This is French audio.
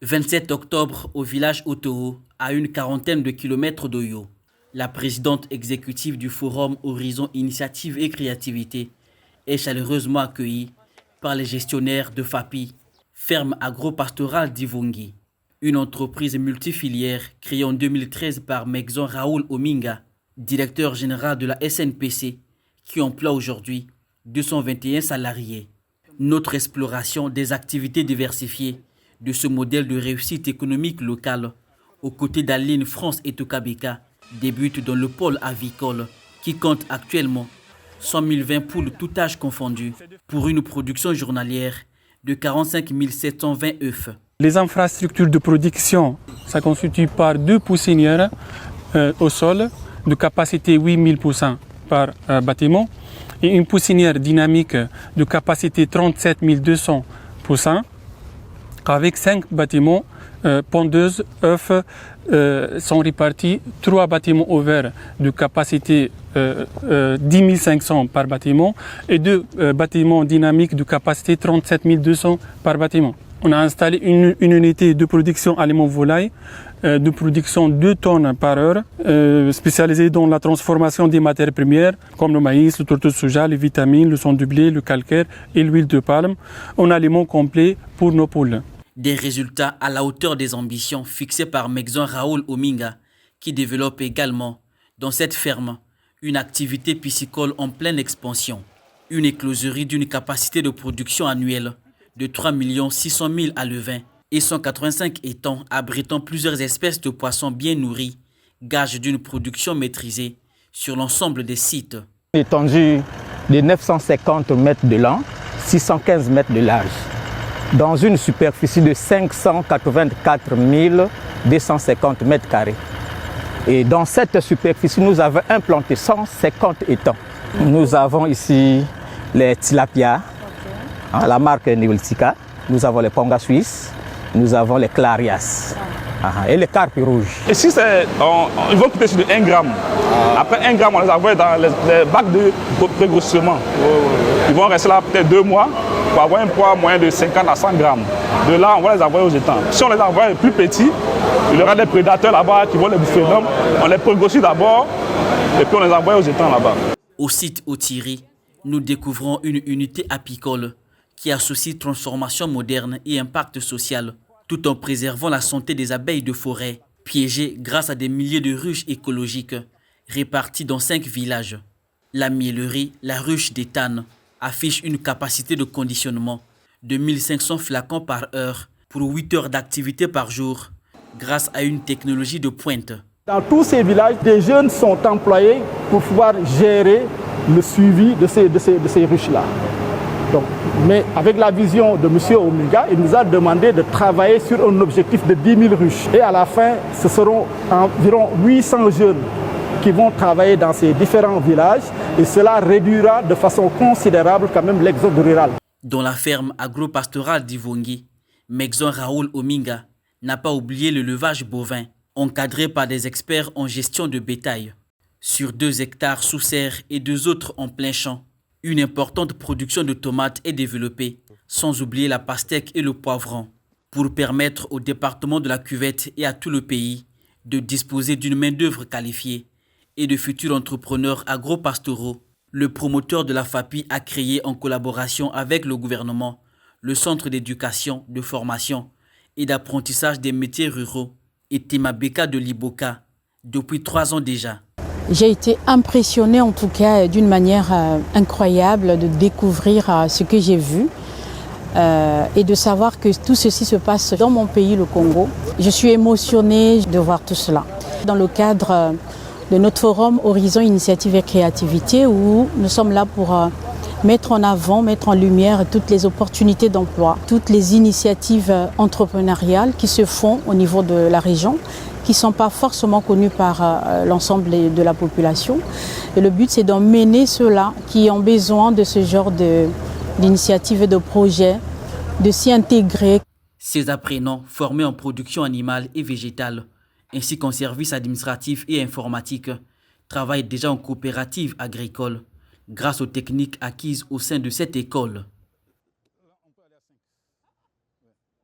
27 octobre au village Otoo, à une quarantaine de kilomètres d'Oyo. La présidente exécutive du Forum Horizon Initiative et Créativité est chaleureusement accueillie par les gestionnaires de FAPI, ferme agro-pastorale d'Ivongi, une entreprise multifilière créée en 2013 par Megzon Raoul Ominga, directeur général de la SNPC, qui emploie aujourd'hui 221 salariés. Notre exploration des activités diversifiées de ce modèle de réussite économique locale, aux côtés d'Aline France et Tokabeka, débute dans le pôle avicole, qui compte actuellement 100 020 poules tout âge confondu, pour une production journalière de 45 720 œufs. Les infrastructures de production, ça constitue par 2 poussinières au sol, de capacité 8000 poussins par bâtiment, et une poussinière dynamique de capacité 37 200 poussins, avec 5 bâtiments pondeuses, œufs sont répartis, 3 bâtiments ouverts de capacité 10 500 par bâtiment et 2 bâtiments dynamiques de capacité 37 200 par bâtiment. On a installé une unité de production aliments volailles de production 2 tonnes par heure, spécialisée dans la transformation des matières premières, comme le maïs, le tourteau de soja, les vitamines, le sang du blé, le calcaire et l'huile de palme, en aliments complets pour nos poules. Des résultats à la hauteur des ambitions fixées par Megzon Raoul Ominga, qui développe également, dans cette ferme, une activité piscicole en pleine expansion. Une écloserie d'une capacité de production annuelle de 3 600 000 alevins et 185 étangs abritant plusieurs espèces de poissons bien nourris, gage d'une production maîtrisée sur l'ensemble des sites. Une étendue de 950 mètres de long, 615 mètres de large, dans une superficie de 584 250 mètres carrés. Et dans cette superficie, nous avons implanté 150 étangs. Nous avons ici les tilapia, la marque Neoltica, nous avons les pongas suisses, nous avons les clarias et les carpes rouges. Ici, ils vont coûter sur de 1 gramme. Après 1 gramme, on les envoie dans les bacs de prégrossement. Ils vont rester là peut-être 2 mois pour avoir un poids moyen de 50 à 100 grammes. De là, on va les envoyer aux étangs. Si on les envoie plus petits, il y aura des prédateurs là-bas qui vont les bouffer. Donc, on les prégrossit d'abord et puis on les envoie aux étangs là-bas. Au site Otiri, nous découvrons une unité apicole qui associe transformation moderne et impact social, tout en préservant la santé des abeilles de forêt, piégées grâce à des milliers de ruches écologiques réparties dans 5 villages. La miellerie, la ruche des Tannes, affiche une capacité de conditionnement de 1500 flacons par heure pour 8 heures d'activité par jour, grâce à une technologie de pointe. Dans tous ces villages, des jeunes sont employés pour pouvoir gérer le suivi de ces ruches-là. Donc, mais avec la vision de M. Ominga, il nous a demandé de travailler sur un objectif de 10 000 ruches. Et à la fin, ce seront environ 800 jeunes qui vont travailler dans ces différents villages et cela réduira de façon considérable quand même l'exode rural. Dans la ferme agro-pastorale d'Ivongi, Megzon Raoul Ominga n'a pas oublié le levage bovin, encadré par des experts en gestion de bétail. Sur 2 hectares sous serre et 2 autres en plein champ, une importante production de tomates est développée, sans oublier la pastèque et le poivron, pour permettre au département de la Cuvette et à tout le pays de disposer d'une main-d'œuvre qualifiée et de futurs entrepreneurs agro-pastoraux. Le promoteur de la FAPI a créé en collaboration avec le gouvernement le Centre d'éducation, de formation et d'apprentissage des métiers ruraux et Temabeka de Liboka depuis 3 ans déjà. J'ai été impressionnée en tout cas d'une manière incroyable de découvrir ce que j'ai vu et de savoir que tout ceci se passe dans mon pays, le Congo. Je suis émotionnée de voir tout cela. Dans le cadre de notre forum Horizon Initiative et Créativité où nous sommes là pour mettre en avant, mettre en lumière toutes les opportunités d'emploi, toutes les initiatives entrepreneuriales qui se font au niveau de la région, qui ne sont pas forcément connus par l'ensemble de la population. Et le but, c'est d'emmener ceux-là qui ont besoin de ce genre d'initiatives et de projets, de s'y intégrer. Ces apprenants formés en production animale et végétale, ainsi qu'en services administratifs et informatiques, travaillent déjà en coopérative agricole, grâce aux techniques acquises au sein de cette école.